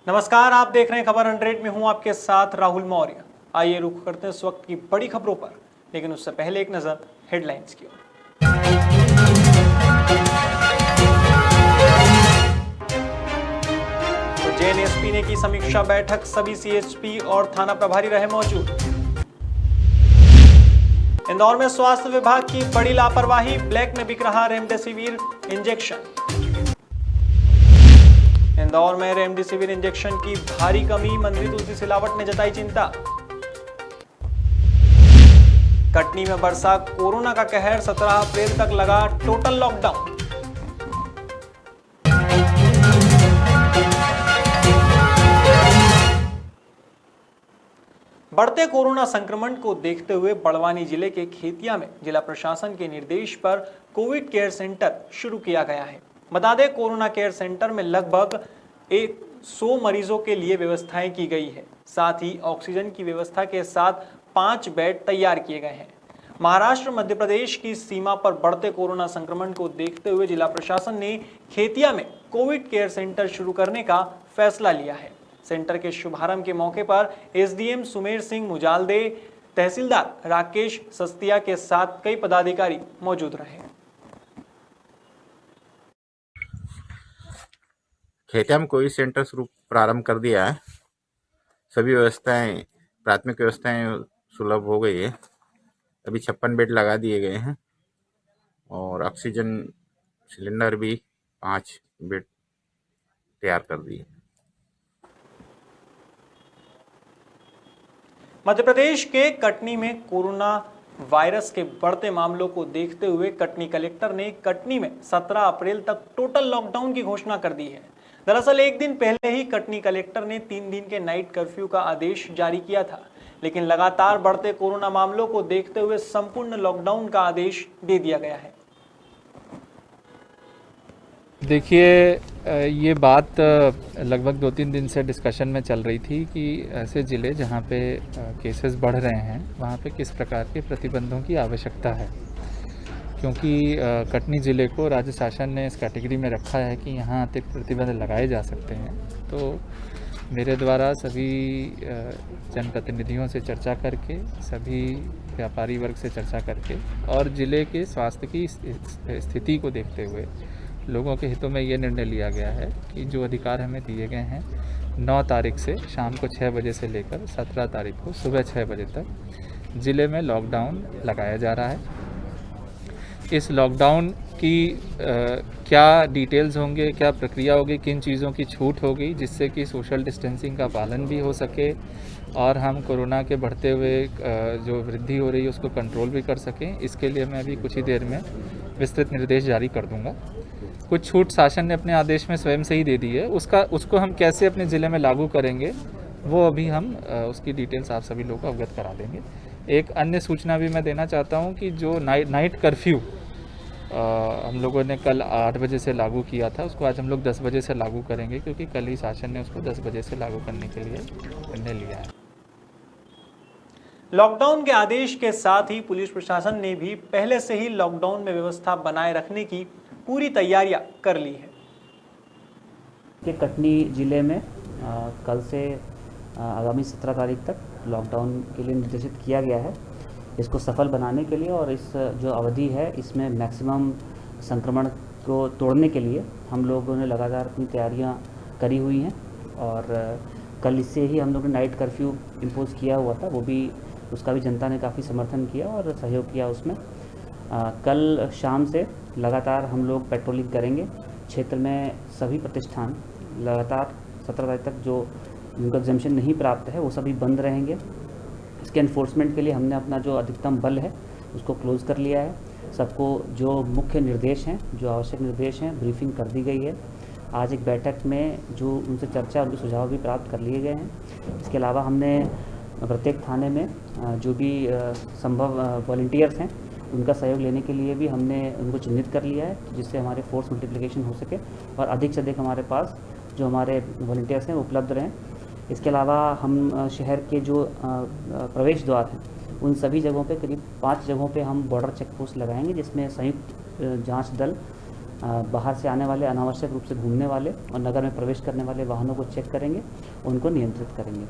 नमस्कार, आप देख रहे हैं खबर 100 में हूं आपके साथ राहुल मौर्य। आइए रुख करते हैं इस वक्त की बड़ी खबरों पर, लेकिन उससे पहले एक नजर हेडलाइंस की ओर। उज्जैन एसपी ने की समीक्षा बैठक, सभी सीएचपी और थाना प्रभारी रहे मौजूद। इंदौर में स्वास्थ्य विभाग की बड़ी लापरवाही, ब्लैक में बिक रहा रेमडेसिविर इंजेक्शन। इंदौर में रेमडेसिविर इंजेक्शन की भारी कमी, मंत्री तुलसी सिलावट ने जताई चिंता। कटनी में बरसा कोरोना का कहर, 17 अप्रैल तक लगा टोटल लॉकडाउन। बढ़ते कोरोना संक्रमण को देखते हुए बड़वानी जिले के खेतिया में जिला प्रशासन के निर्देश पर कोविड केयर सेंटर शुरू किया गया है। बता दें, कोरोना केयर सेंटर में लगभग 100 मरीजों के लिए व्यवस्थाएं की गई है। साथ ही ऑक्सीजन की व्यवस्था के साथ 5 बेड तैयार किए गए हैं। महाराष्ट्र मध्य प्रदेश की सीमा पर बढ़ते कोरोना संक्रमण को देखते हुए जिला प्रशासन ने खेतिया में कोविड केयर सेंटर शुरू करने का फैसला लिया है। सेंटर के शुभारंभ के मौके पर एसडीएम सुमेर सिंह मुजालदे, तहसीलदार राकेश सस्तिया के साथ कई पदाधिकारी मौजूद रहे। खेतिया में कोविड सेंटर शुरू प्रारंभ कर दिया है। सभी व्यवस्थाएं, प्राथमिक व्यवस्थाएं सुलभ हो गई है। अभी 56 बेड लगा दिए गए हैं और ऑक्सीजन सिलेंडर भी 5 बेड तैयार कर दिए। मध्य प्रदेश के कटनी में कोरोना वायरस के बढ़ते मामलों को देखते हुए कटनी कलेक्टर ने कटनी में 17 अप्रैल तक टोटल लॉकडाउन की घोषणा कर दी है। दरअसल एक दिन पहले ही कटनी कलेक्टर ने 3 दिन के नाइट कर्फ्यू का आदेश जारी किया था, लेकिन लगातार बढ़ते कोरोना मामलों को देखते हुए संपूर्ण लॉकडाउन का आदेश दे दिया गया है। देखिए, ये बात लगभग 2-3 दिन से डिस्कशन में चल रही थी कि ऐसे ज़िले जहाँ पे केसेस बढ़ रहे हैं वहाँ पे किस प्रकार के प्रतिबंधों की आवश्यकता है, क्योंकि कटनी ज़िले को राज्य शासन ने इस कैटेगरी में रखा है कि यहाँ अतिरिक्त प्रतिबंध लगाए जा सकते हैं। तो मेरे द्वारा सभी जनप्रतिनिधियों से चर्चा करके, सभी व्यापारी वर्ग से चर्चा करके और ज़िले के स्वास्थ्य की स्थिति को देखते हुए लोगों के हितों में ये निर्णय लिया गया है कि जो अधिकार हमें दिए गए हैं 9 तारीख से शाम को 6 बजे से लेकर 17 तारीख को सुबह 6 बजे तक ज़िले में लॉकडाउन लगाया जा रहा है। इस लॉकडाउन की क्या डिटेल्स होंगे, क्या प्रक्रिया होगी, किन चीज़ों की छूट होगी जिससे कि सोशल डिस्टेंसिंग का पालन भी हो सके और हम कोरोना के बढ़ते हुए जो वृद्धि हो रही है उसको कंट्रोल भी कर सकें, इसके लिए मैं अभी कुछ ही देर में विस्तृत निर्देश जारी कर दूंगा। कुछ छूट शासन ने अपने आदेश में स्वयं से ही दे दी है, उसको हम कैसे अपने ज़िले में लागू करेंगे वो अभी हम उसकी डिटेल्स आप सभी लोगों को अवगत करा देंगे। एक अन्य सूचना भी मैं देना चाहता हूं कि जो नाइट कर्फ्यू हम लोगों ने कल 8 बजे से लागू किया था, उसको आज हम लोग 10 बजे से लागू करेंगे, क्योंकि कल ही शासन ने उसको 10 बजे से लागू करने के लिए निर्णय लिया है। लॉकडाउन के आदेश के साथ ही पुलिस प्रशासन ने भी पहले से ही लॉकडाउन में व्यवस्था बनाए रखने की पूरी तैयारियां कर ली है। कि कटनी ज़िले में कल से आगामी 17 तारीख तक लॉकडाउन के लिए निर्देशित किया गया है। इसको सफल बनाने के लिए और इस जो अवधि है इसमें मैक्सिमम संक्रमण को तोड़ने के लिए हम लोगों ने लगातार अपनी तैयारियां करी हुई हैं और कल इससे ही हम लोगों ने नाइट कर्फ्यू इम्पोज किया हुआ था, वो भी उसका भी जनता ने काफ़ी समर्थन किया और सहयोग किया उसमें। कल शाम से लगातार हम लोग पेट्रोलिंग करेंगे। क्षेत्र में सभी प्रतिष्ठान लगातार 17 तारीख तक जो उनका एग्जेम्पशन नहीं प्राप्त है वो सभी बंद रहेंगे। इसके एनफोर्समेंट के लिए हमने अपना जो अधिकतम बल है उसको क्लोज कर लिया है। सबको जो मुख्य निर्देश हैं, जो आवश्यक निर्देश हैं, ब्रीफिंग कर दी गई है। आज एक बैठक में जो उनसे चर्चा, उनके सुझाव भी प्राप्त कर लिए गए हैं। इसके अलावा हमने प्रत्येक थाने में जो भी संभव वॉलंटियर्स हैं उनका सहयोग लेने के लिए भी हमने उनको चिन्हित कर लिया है, जिससे हमारे फोर्स मल्टीप्लिकेशन हो सके और अधिक से अधिक हमारे पास जो हमारे वॉलंटियर्स हैं वो उपलब्ध रहें। इसके अलावा हम शहर के जो प्रवेश द्वार हैं उन सभी जगहों पे करीब 5 जगहों पे हम बॉर्डर चेक पोस्ट लगाएंगे, जिसमें संयुक्त जांच दल बाहर से आने वाले, अनावश्यक रूप से घूमने वाले और नगर में प्रवेश करने वाले वाहनों को चेक करेंगे, उनको नियंत्रित करेंगे।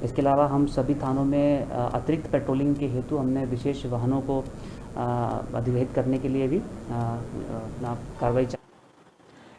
इसके अलावा हम सभी थानों में अतिरिक्त पेट्रोलिंग के हेतु हमने विशेष वाहनों को अधिग्रहित करने के लिए भी कार्रवाई।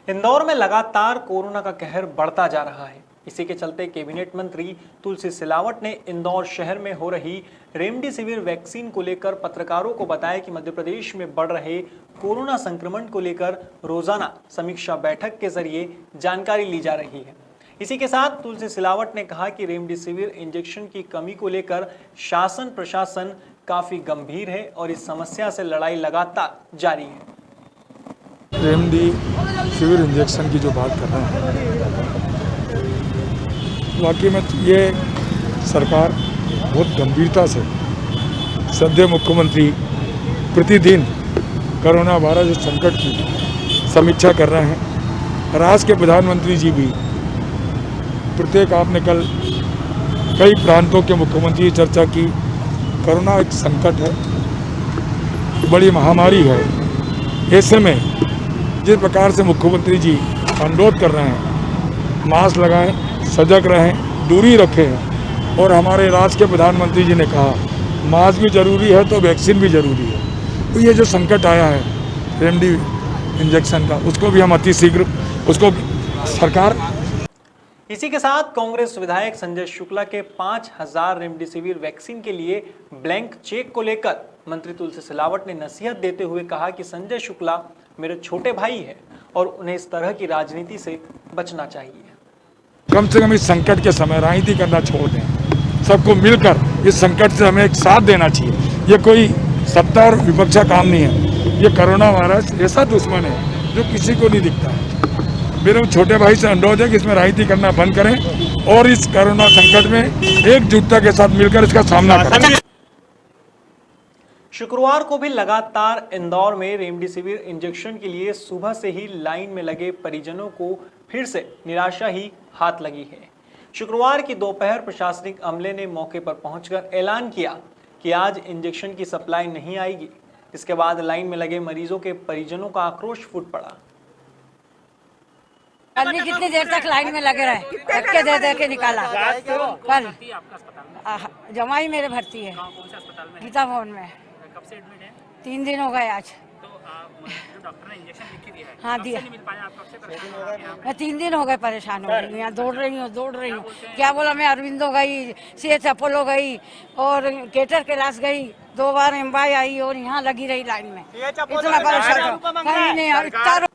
इंदौर में लगातार कोरोना का कहर बढ़ता जा रहा है। इसी के चलते कैबिनेट मंत्री तुलसी सिलावट ने इंदौर शहर में हो रही रेमडेसिविर वैक्सीन को लेकर पत्रकारों को बताया कि मध्य प्रदेश में बढ़ रहे कोरोना संक्रमण को लेकर रोजाना समीक्षा बैठक के जरिए जानकारी ली जा रही है। इसी के साथ तुलसी सिलावट ने कहा कि रेमडेसिविर इंजेक्शन की कमी को लेकर शासन प्रशासन काफी गंभीर है और इस समस्या से लड़ाई लगातार जारी है। रेमडेसिविर इंजेक्शन की जो बात कर रहे हैं, वाकई में ये सरकार बहुत गंभीरता से, सद्य मुख्यमंत्री प्रतिदिन कोरोना वायरस संकट की समीक्षा कर रहे हैं। राज्य के प्रधानमंत्री जी भी प्रत्येक, आपने कल कई प्रांतों के मुख्यमंत्री चर्चा की। कोरोना एक संकट है, बड़ी महामारी है। ऐसे में जिस प्रकार से मुख्यमंत्री जी अनुरोध कर रहे हैं, मास्क लगाएं, सजग रहें, दूरी रखें, और हमारे राज्य के प्रधानमंत्री जी ने कहा मास्क भी जरूरी है तो वैक्सीन भी जरूरी है। तो ये जो संकट आया है रेमडेसिविर इंजेक्शन का, उसको भी हम अति शीघ्र उसको सरकार। इसी के साथ कांग्रेस विधायक संजय शुक्ला के 5000 रेमडेसिविर वैक्सीन के लिए ब्लैंक चेक को लेकर मंत्री तुलसी सिलावट ने नसीहत देते हुए कहा कि संजय शुक्ला मेरे छोटे भाई हैं और उन्हें इस तरह की राजनीति से बचना चाहिए। कम से कम इस संकट के समय राजनीति करना छोड़ दें, सबको मिलकर इस संकट से हमें एक साथ देना चाहिए। ये कोई सत्ता और विपक्ष का काम नहीं है। ये कोरोना वायरस ऐसा दुश्मन है जो किसी को नहीं दिखता है। मेरे छोटे भाई से अनुरोध है कि इसमें राजनीति करना बंद करें और इस कोरोना संकट में एकजुटता के साथ मिलकर इसका सामना करें। शुक्रवार को भी लगातार इंदौर में रेमडेसिविर इंजेक्शन के लिए सुबह से ही लाइन में लगे परिजनों को फिर से निराशा ही हाथ लगी है। शुक्रवार की दोपहर प्रशासनिक अमले ने मौके पर पहुंचकर ऐलान किया कि आज इंजेक्शन की सप्लाई नहीं आएगी। इसके बाद लाइन में लगे मरीजों के परिजनों का आक्रोश फूट पड़ा। आदमी कितनी देर तक लाइन में लगे रहे, धक्के दे के निकाला। कल जमाई मेरे भर्ती है गीता भवन में। 3 दिन हो गए आज। डॉक्टर ने इंजेक्शन लिख दिया है, हाँ दिया। नहीं मिल पाया आपको, आपसे परेशान हो गए आप? मैं 3 दिन हो गए परेशान हो गई, यहाँ दौड़ रही हूँ। क्या बोला, मैं अरविंदो गई, CH अपोलो गई और केटर कैलाश गई, 2 बार एम्बाई आई और यहाँ लगी रही लाइन में। इतना परेशान।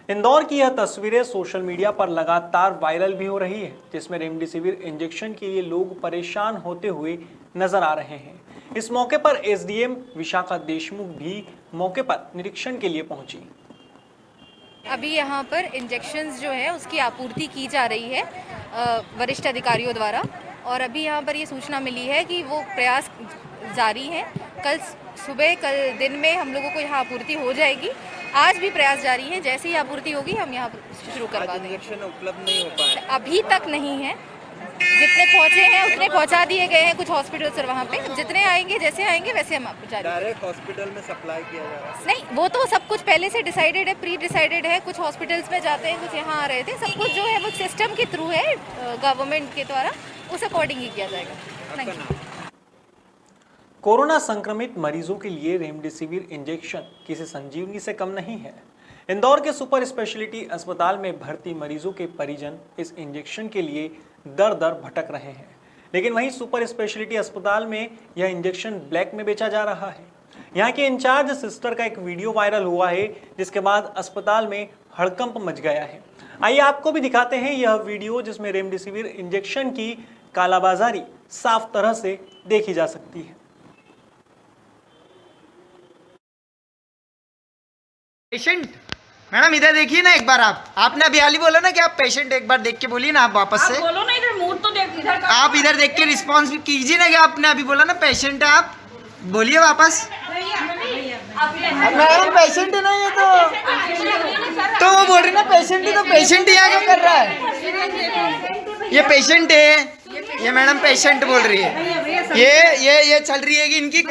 इंदौर की यह तस्वीरें सोशल मीडिया पर लगातार वायरल भी हो रही है, जिसमें रेमडेसिविर इंजेक्शन के लिए लोग परेशान होते हुए नजर आ रहे हैं। इस मौके पर SDM विशाखा देशमुख भी मौके पर निरीक्षण के लिए पहुंची। अभी यहाँ पर इंजेक्शन्स जो है उसकी आपूर्ति की जा रही है वरिष्ठ अधिकारियों द्वारा, और अभी यहाँ पर ये सूचना मिली है कि वो प्रयास जारी है। कल दिन में हम लोगों को यहाँ आपूर्ति हो जाएगी। आज भी प्रयास जारी है, जैसे ही आपूर्ति होगी हम यहाँ शुरू करवा देंगे। इंजेक्शन उपलब्ध नहीं हो पाया अभी तक नहीं है। जितने पहुँचे हैं उतने पहुँचा दिए गए हैं कुछ हॉस्पिटल सर। वहाँ पे जितने आएंगे, जैसे आएंगे वैसे हम आपको जारी। डायरेक्ट हॉस्पिटल में सप्लाई किया जा रहा है? नहीं, वो तो सब कुछ पहले से डिसाइडेड है, प्री डिसाइडेड है। कुछ हॉस्पिटल्स में जाते हैं, कुछ यहाँ आ रहे थे। सब कुछ जो है वो सिस्टम के थ्रू है, गवर्नमेंट के द्वारा, उस अकॉर्डिंग ही किया जाएगा। Thank you. कोरोना संक्रमित मरीजों के लिए रेमडेसिविर इंजेक्शन किसी संजीवनी से कम नहीं है। इंदौर के सुपर स्पेशलिटी अस्पताल में भर्ती मरीजों के परिजन इस इंजेक्शन के लिए दर दर भटक रहे हैं, लेकिन वहीं सुपर स्पेशलिटी अस्पताल में यह इंजेक्शन ब्लैक में बेचा जा रहा है। यहाँ के इंचार्ज सिस्टर का एक वीडियो वायरल हुआ है, जिसके बाद अस्पताल में हड़कंप मच गया है। आइए आपको भी दिखाते हैं यह वीडियो, जिसमें रेमडेसिविर इंजेक्शन की कालाबाजारी साफ तरह से देखी जा सकती है। पेशेंट मैडम इधर देखिए ना एक बार। आपने अभी हाल ही बोला ना कि आप पेशेंट, एक बार देख के बोलिए ना आप वापस से। बोलो ना, इधर मूड तो देख, इधर आप इधर देख के रिस्पांस भी कीजिए ना कि आपने अभी बोला ना पेशेंट है, आप बोलिए वापस। मैडम पेशेंट है ना ये तो वो बोल रही ना पेशेंट है, तो पेशेंट यहाँ क्या कर रहा है? ये पेशेंट है, ये मैडम पेशेंट बोल रही है। ये चल रही है कि इनकी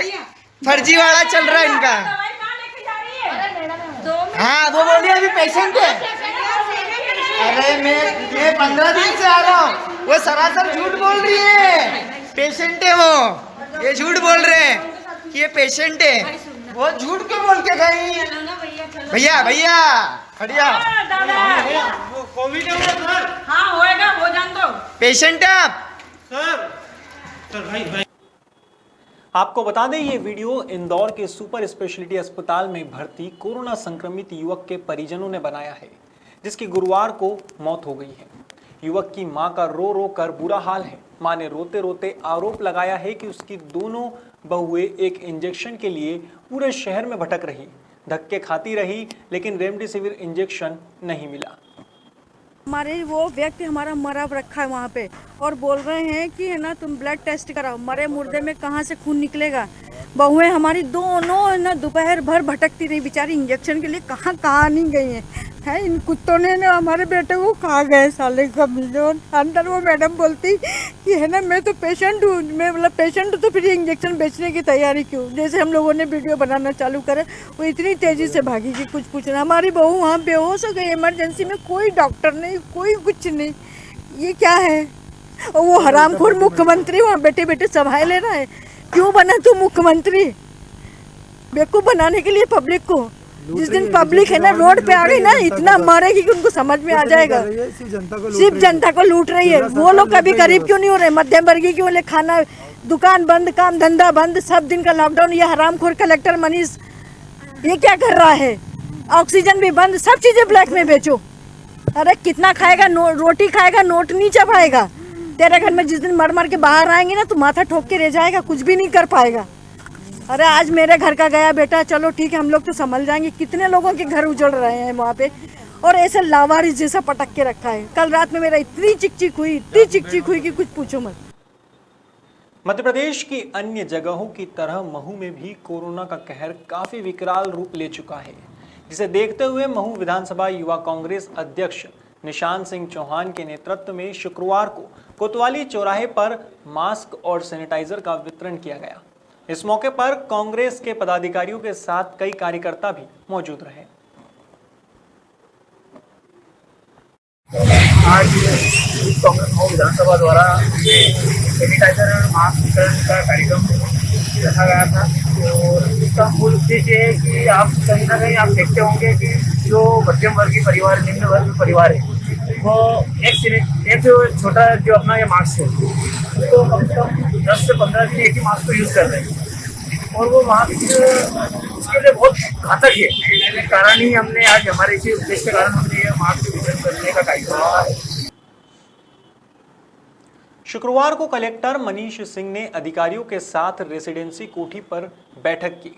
फर्जीवाड़ा चल रहा है इनका। हाँ वो बोलिए अभी पेशेंट है। अरे मैं 15 दिन से आ रहा हूँ, वो सरासर झूठ बोल रही है। पेशेंट है वो, ये झूठ बोल रहे हैं कि ये पेशेंट है। वो झूठ क्यों बोल के गई? भैया भैया खड़िया, कोविड है सर। हाँ होएगा, हो जान दो। पेशेंट है आप? सर भाई आपको बता दें ये वीडियो इंदौर के सुपर स्पेशलिटी अस्पताल में भर्ती कोरोना संक्रमित युवक के परिजनों ने बनाया है, जिसकी गुरुवार को मौत हो गई है। युवक की मां का रो रो कर बुरा हाल है। मां ने रोते रोते आरोप लगाया है कि उसकी दोनों बहुएं एक इंजेक्शन के लिए पूरे शहर में भटक रही, धक्के खाती रही, लेकिन रेमडेसिविर इंजेक्शन नहीं मिला। हमारे वो व्यक्ति हमारा मरा रखा है वहाँ पे और बोल रहे हैं कि है ना तुम ब्लड टेस्ट कराओ, मरे मुर्दे में कहाँ से खून निकलेगा। बहुएं हमारी दोनों है ना दोपहर भर भटकती रही बेचारी, इंजेक्शन के लिए कहाँ नहीं गई हैं। इन कुत्तों ने ना हमारे बेटे को खा गए साले का मिलियन। अंदर वो मैडम बोलती कि है ना मैं तो पेशेंट हूँ, मैं मतलब पेशेंट तो फिर इंजेक्शन बेचने की तैयारी क्यों। जैसे हम लोगों ने वीडियो बनाना चालू करे वो इतनी तेज़ी से भागी कि कुछ पूछना। हमारी बहू वहाँ बेहोश हो गई इमरजेंसी में, कोई डॉक्टर नहीं, कोई कुछ नहीं। ये क्या है? और वो हरामखोर मुख्यमंत्री वहाँ बेटे बेटे सभाएं ले रहा है। क्यों बना तू मुख्यमंत्री? बेवकूफ़ बनाने के लिए पब्लिक को। जिस दिन पब्लिक है ना रोड पे आ गई ना, इतना मारेगी कि उनको समझ में आ जाएगा। सिर्फ जनता को लूट रही है। वो लोग कभी गरीब क्यों नहीं हो रहे? मध्यम वर्गीय क्यों? ले खाना, दुकान बंद, काम धंधा बंद, सब दिन का लॉकडाउन। ये हरामखोर कलेक्टर मनीष ये क्या कर रहा है? ऑक्सीजन भी बंद, सब चीजें ब्लैक में बेचो। अरे कितना खाएगा? रोटी खाएगा, नोट नहीं चबाएगा। तेरे घर में जिस दिन मर मर के बाहर आएंगे ना तो माथा ठोक के रह जाएगा, कुछ भी नहीं कर पाएगा। अरे आज मेरे घर का गया बेटा, चलो ठीक है हम लोग तो संभल जाएंगे। कितने लोगों के घर उजड़ रहे हैं वहाँ पे, और ऐसे लावारिस जैसा पटक के रखा है। कल रात में मेरा इतनी चिकचिक हुई कि कुछ पूछो मत। मध्य प्रदेश की अन्य जगहों की तरह महू में भी कोरोना का कहर काफी विकराल रूप ले चुका है, जिसे देखते हुए महू विधानसभा युवा कांग्रेस अध्यक्ष निशान सिंह चौहान के नेतृत्व में शुक्रवार को कोतवाली चौराहे पर मास्क और सैनिटाइजर का वितरण किया गया। इस मौके पर कांग्रेस के पदाधिकारियों के साथ कई कार्यकर्ता भी मौजूद रहे। आज कांग्रेस महू विधानसभा द्वारा सैनिटाइजर और मास्क वितरण का कार्यक्रम रखा गया था। और इसका मूल उद्देश्य है कि आप कहीं ना कहीं आप देखते होंगे कि जो मध्यम वर्गीय परिवार, निम्न वर्ग परिवार है, वो एक छोटा जो अपना ये मास्क है तो कम से कम 10 से 15 दिन एक ही मास्क को यूज़ कर रहे हैं। और वो मास्क उसके लिए बहुत घातक है। इस कारण ही हमने आज हमारे इसी उद्देश्य के कारण हमने ये मास्क वितरण करने का कार्यक्रम रखा है। शुक्रवार को कलेक्टर मनीष सिंह ने अधिकारियों के साथ रेसिडेंसी कोठी पर बैठक की।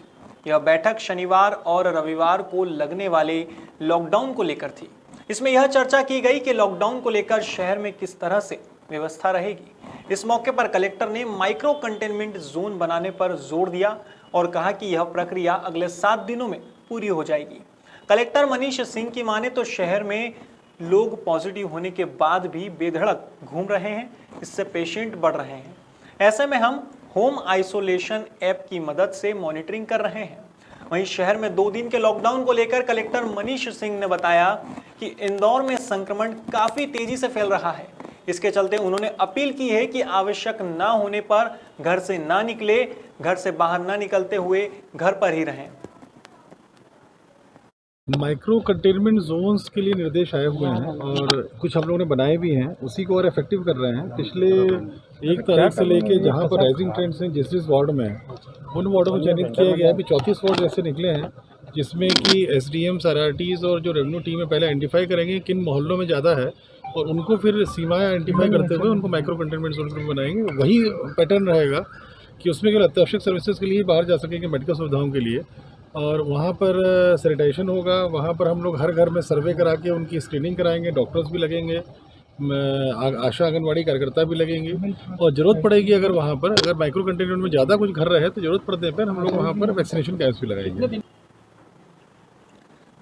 यह बैठक शनिवार और रविवार को लगने वाले लॉकडाउन को लेकर थी। इसमें यह चर्चा की गई कि लॉकडाउन को लेकर शहर में किस तरह से व्यवस्था रहेगी। इस मौके पर कलेक्टर ने माइक्रो कंटेनमेंट जोन बनाने पर जोर दिया और कहा कि यह प्रक्रिया अगले 7 दिनों में पूरी हो जाएगी। कलेक्टर मनीष सिंह की माने तो शहर में लोग पॉजिटिव होने के बाद भी बेधड़क घूम रहे हैं, इससे पेशेंट बढ़ रहे हैं। ऐसे में हम होम आइसोलेशन ऐप की मदद से मॉनिटरिंग कर रहे हैं। वहीं शहर में 2 दिन के लॉकडाउन को लेकर कलेक्टर मनीष सिंह ने बताया कि इंदौर में संक्रमण काफी तेजी से फैल रहा है। इसके चलते उन्होंने अपील की है कि आवश्यक ना होने पर घर से ना निकले, घर से बाहर ना निकलते हुए घर पर ही रहें। माइक्रो कंटेनमेंट जोन्स के लिए निर्देश आए हुए हैं और कुछ हम लोगों ने बनाए भी हैं, उसी को और इफेक्टिव कर रहे हैं। पिछले 1 तारीख से लेके जहां पर राइजिंग ट्रेंड्स हैं जिस वार्ड में, उन वार्डों को चयनित किया गया है। अभी 34 वार्ड ऐसे निकले हैं जिसमें कि SDMs, RRTs और जो रेवेन्यू टीम है पहले आइडेंटिफाई करेंगे किन मोहल्लों में ज़्यादा है और उनको फिर सीमाएँ आइडेंटिफाई करते हुए उनको माइक्रो कंटेनमेंट जोन बनाएंगे। वही पैटर्न रहेगा कि उसमें केवल अत्यावश्यक सर्विसेज के लिए बाहर जा सकेंगे, मेडिकल सुविधाओं के लिए, और वहाँ पर सैनिटाइजेशन होगा। वहाँ पर हम लोग हर घर में सर्वे करा के उनकी स्क्रीनिंग कराएंगे, डॉक्टर्स भी लगेंगे, आशा आंगनवाड़ी कार्यकर्ता भी लगेंगे और ज़रूरत पड़ेगी अगर वहाँ पर अगर माइक्रो कंटेनमेंट में ज़्यादा कुछ घर रहे तो ज़रूरत पड़ने पर हम लोग वहाँ पर वैक्सीनेशन कैंप्स भी लगाएंगे।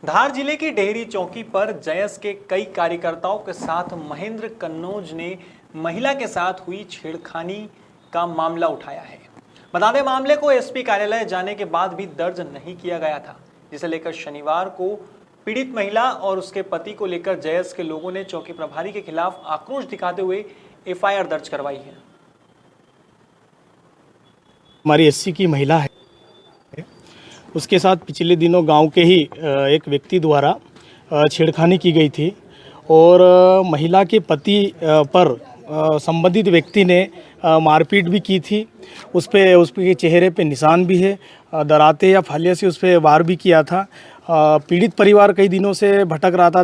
धार जिले की डेहरी चौकी पर जयस के कई कार्यकर्ताओं के साथ महेंद्र कन्नौज ने महिला के साथ हुई छेड़खानी का मामला उठाया है। बता दें मामले को SP कार्यालय जाने के बाद भी दर्ज नहीं किया गया था, जिसे लेकर शनिवार को पीड़ित महिला और उसके पति को लेकर जयस के लोगों ने चौकी प्रभारी के खिलाफ आक्रोश दिखाते हुए एफआईआर दर्ज करवाई है। हमारी एससी की महिला है, उसके साथ पिछले दिनों गांव के ही एक व्यक्ति द्वारा छेड़खानी की गई थी और महिला के पति पर संबंधित व्यक्ति ने मारपीट भी की थी। उसके चेहरे पे निशान भी है, दराते या फालिया से उस पर वार भी किया था। पीड़ित परिवार कई दिनों से भटक रहा था,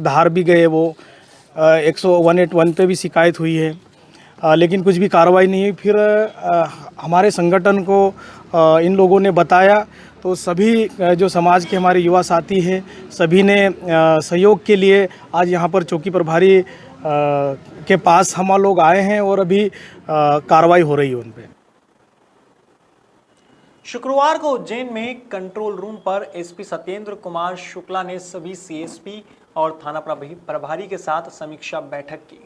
धार भी गए, वो 181 पे भी शिकायत हुई है, लेकिन कुछ भी कार्रवाई नहीं हुई। फिर हमारे संगठन को इन लोगों ने बताया तो सभी जो समाज के हमारे युवा साथी हैं सभी ने सहयोग के लिए आज यहाँ पर चौकी प्रभारी के पास हम लोग आए हैं और अभी कार्रवाई हो रही है उन पे। शुक्रवार को उज्जैन में कंट्रोल रूम पर एसपी सत्येंद्र कुमार शुक्ला ने सभी सीएसपी और थाना प्रभारी के साथ समीक्षा बैठक की।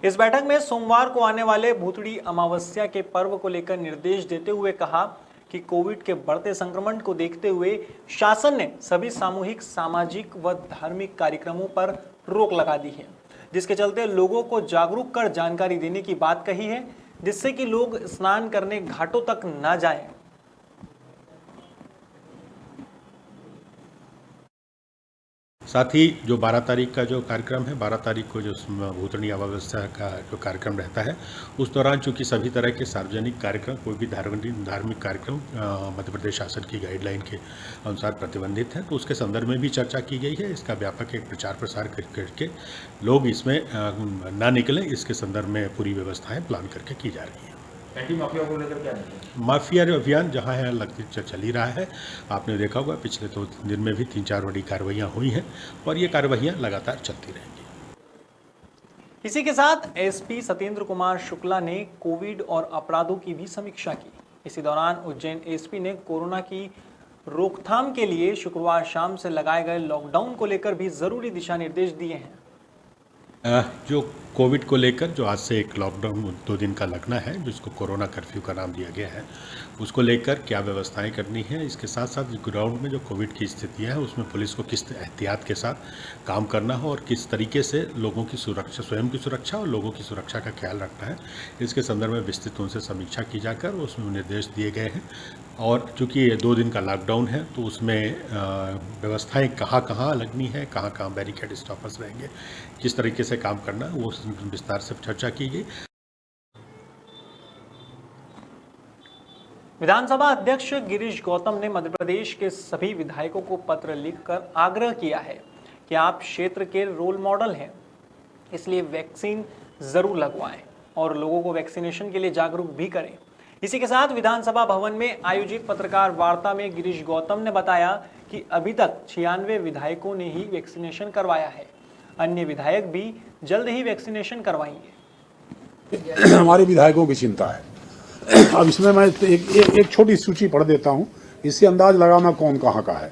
इस बैठक में सोमवार को आने वाले भूतड़ी अमावस्या के पर्व को लेकर निर्देश देते हुए कहा कि कोविड के बढ़ते संक्रमण को देखते हुए शासन ने सभी सामूहिक, सामाजिक व धार्मिक कार्यक्रमों पर रोक लगा दी है, जिसके चलते लोगों को जागरूक कर जानकारी देने की बात कही है, जिससे कि लोग स्नान करने घाटों तक न जाएं। साथ ही जो 12 तारीख का जो कार्यक्रम है, 12 तारीख को जो भूतड़ी अमावस्या का जो कार्यक्रम रहता है, उस दौरान चूंकि सभी तरह के सार्वजनिक कार्यक्रम, कोई भी धार्मिक कार्यक्रम मध्य प्रदेश शासन की गाइडलाइन के अनुसार प्रतिबंधित है, तो उसके संदर्भ में भी चर्चा की गई है। इसका व्यापक एक प्रचार प्रसार करके लोग इसमें ना निकलें, इसके संदर्भ में पूरी व्यवस्थाएँ प्लान करके की जा रही हैं। एंटी माफिया को लेकर क्या है? माफिया अभियान जहाँ है लगभग चल ही रहा है। आपने देखा होगा पिछले 2 दिन में भी 3-4 बड़ी कार्रवाइयाँ हुई हैं और ये कार्रवाइयाँ लगातार चलती रहेंगी। इसी के साथ एसपी सत्येंद्र कुमार शुक्ला ने कोविड और अपराधों की भी समीक्षा की। इसी दौरान उज्जैन एसपी ने कोरोना की रोकथाम के लिए शुक्रवार शाम से लगाए गए लॉकडाउन को लेकर भी जरूरी दिशा निर्देश दिए हैं। जो कोविड को लेकर जो आज से एक लॉकडाउन 2 दिन का लगना है, जिसको कोरोना कर्फ्यू का नाम दिया गया है, उसको लेकर क्या व्यवस्थाएं करनी है, इसके साथ साथ ग्राउंड में जो कोविड की स्थितियां है उसमें पुलिस को किस एहतियात के साथ काम करना हो और किस तरीके से लोगों की सुरक्षा, स्वयं की सुरक्षा और लोगों की सुरक्षा का ख्याल रखना है, इसके संदर्भ में विस्तृत उनसे समीक्षा की जाकर उसमें निर्देश दिए गए हैं। और चूँकि ये 2 दिन का लॉकडाउन है तो उसमें व्यवस्थाएं कहाँ लगनी है, कहाँ बैरिकेड स्टॉपर्स रहेंगे, किस तरीके से काम करना, वो विस्तार से चर्चा की गई। विधानसभा अध्यक्ष गिरीश गौतम ने मध्य प्रदेश के सभी विधायकों को पत्र लिखकर आग्रह किया है कि आप क्षेत्र के रोल मॉडल हैं, इसलिए वैक्सीन जरूर लगवाएं और लोगों को वैक्सीनेशन के लिए जागरूक भी करें। इसी के साथ विधानसभा भवन में आयोजित पत्रकार वार्ता में गिरीश गौतम ने बताया कि अभी तक 96 विधायकों ने ही वैक्सीनेशन करवाया है, अन्य विधायक भी जल्द ही वैक्सीनेशन करवाएंगे। हमारे विधायकों की चिंता है। अब इसमें मैं एक छोटी सूची पढ़ देता हूं, इससे अंदाज लगाना कौन कहां का है।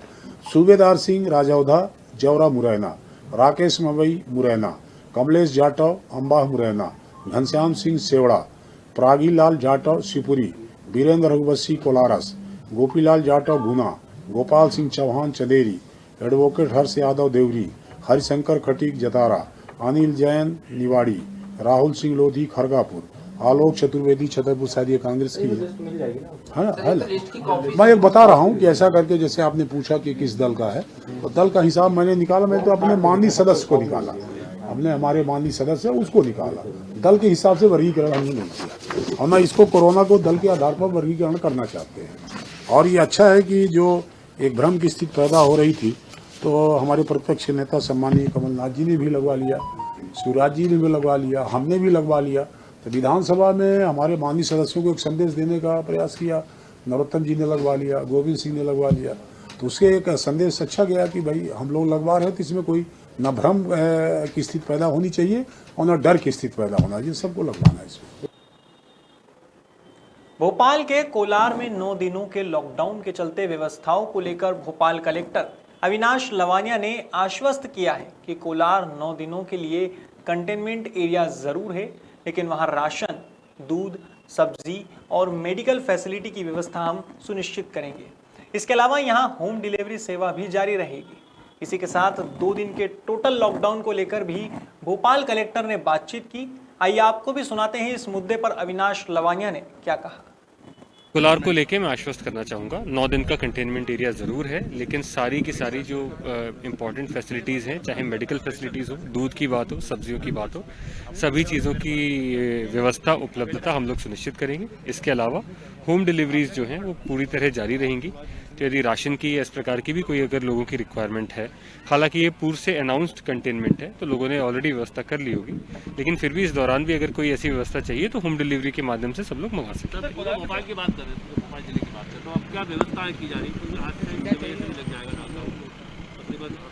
सूबेदार सिंह राजौधा, जौरा मुरैना, राकेश मवई मुरैना, कमलेश जाटव अम्बाह मुरैना, घनश्याम सिंह सेवड़ा, प्रागीलाल जाटव शिवपुरी, वीरेंद्र रघुवंशी कोलारस, गोपीलाल जाटव गुना, गोपाल सिंह चौहान चंदेरी, एडवोकेट हर्ष यादव देवरी, हरिशंकर खटीक जतारा, अनिल जैन निवाड़ी, राहुल सिंह लोधी खरगापुर, आलोक चतुर्वेदी छतरपुर, शायद ये कांग्रेस की है। मैं एक बता रहा हूँ कि ऐसा करके, जैसे आपने पूछा कि किस दल का है, तो दल का हिसाब मैंने निकाला। मैं तो अपने माननीय सदस्य को निकाला, हमने हमारे माननीय सदस्य उसको निकाला, दल के हिसाब से वर्गीकरण हमने नहीं किया। और ना इसको कोरोना को दल के आधार पर वर्गीकरण करना चाहते हैं। और ये अच्छा है कि जो एक भ्रम की स्थिति पैदा हो रही थी, तो हमारे प्रतिपक्ष नेता सम्मानीय कमलनाथ जी ने भी लगवा लिया, शिवराज जी ने भी लगवा लिया, हमने भी लगवा लिया। तो विधानसभा में हमारे माननीय सदस्यों को एक संदेश देने का प्रयास किया, नरोत्तम जी ने लगवा लिया, गोविंद सिंह ने लगवा लिया। तो उसके एक संदेश अच्छा गया कि भाई हम लोग लगवा रहे हैं, तो इसमें कोई न भ्रम की स्थिति पैदा होनी चाहिए और न डर की स्थिति पैदा होना चाहिए, सबको लगवाना है इसमें। भोपाल के कोलार में 9 दिनों के लॉकडाउन के चलते व्यवस्थाओं को लेकर भोपाल कलेक्टर अविनाश लवानिया ने आश्वस्त किया है कि कोलार 9 दिनों के लिए कंटेनमेंट एरिया जरूर है, लेकिन वहां राशन, दूध, सब्जी और मेडिकल फैसिलिटी की व्यवस्था हम सुनिश्चित करेंगे। इसके अलावा यहां होम डिलीवरी सेवा भी जारी रहेगी। इसी के साथ 2 दिन के टोटल लॉकडाउन को लेकर भी भोपाल कलेक्टर ने बातचीत की। आइए आपको भी सुनाते हैं इस मुद्दे पर अविनाश लवानिया ने क्या कहा। कोलार को लेके मैं आश्वस्त करना चाहूँगा, 9 दिन का कंटेनमेंट एरिया ज़रूर है, लेकिन सारी की सारी जो इम्पॉर्टेंट फैसिलिटीज़ हैं, चाहे मेडिकल फैसिलिटीज़ हो, दूध की बात हो, सब्जियों की बात हो, सभी चीज़ों की व्यवस्था उपलब्धता हम लोग सुनिश्चित करेंगे। इसके अलावा होम डिलीवरीज जो हैं वो पूरी तरह जारी रहेंगी। तो यदि राशन की इस प्रकार की भी कोई अगर लोगों की रिक्वायरमेंट है, हालांकि ये पूर्व से अनाउंस्ड कंटेनमेंट है तो लोगों ने ऑलरेडी व्यवस्था कर ली होगी, लेकिन फिर भी इस दौरान भी अगर कोई ऐसी व्यवस्था चाहिए तो होम डिलीवरी के माध्यम से सब लोग मंगा सकते हैं। भोपाल की बात कर रहे थे, भोपाल जिले की बात कर रहे, तो अब क्या व्यवस्थाएं की जा रही है? आज से लग जाएगा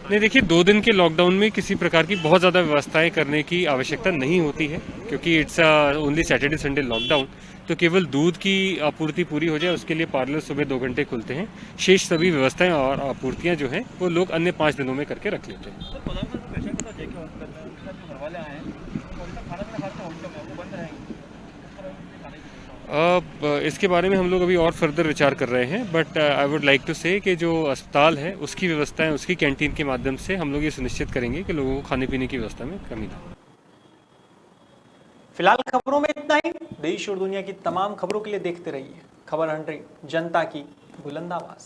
नहीं, देखिए 2 दिन के लॉकडाउन में किसी प्रकार की बहुत ज़्यादा व्यवस्थाएं करने की आवश्यकता नहीं होती है, क्योंकि it's only Saturday Sunday lockdown. तो केवल दूध की आपूर्ति पूरी हो जाए उसके लिए पार्लर सुबह 2 घंटे खुलते हैं। शेष सभी व्यवस्थाएं और आपूर्तियां जो हैं वो लोग अन्य 5 दिनों में करके रख लेते हैं। इसके बारे में हम लोग अभी और फर्दर विचार कर रहे हैं, but I would like to say कि जो अस्पताल है उसकी व्यवस्थाएं, उसकी कैंटीन के माध्यम से हम लोग ये सुनिश्चित करेंगे कि लोगों को खाने पीने की व्यवस्था में कमी ना हो। फिलहाल खबरों में इतना ही। देश और दुनिया की तमाम खबरों के लिए देखते रहिए खबर 100, जनता की बुलंद आवाज।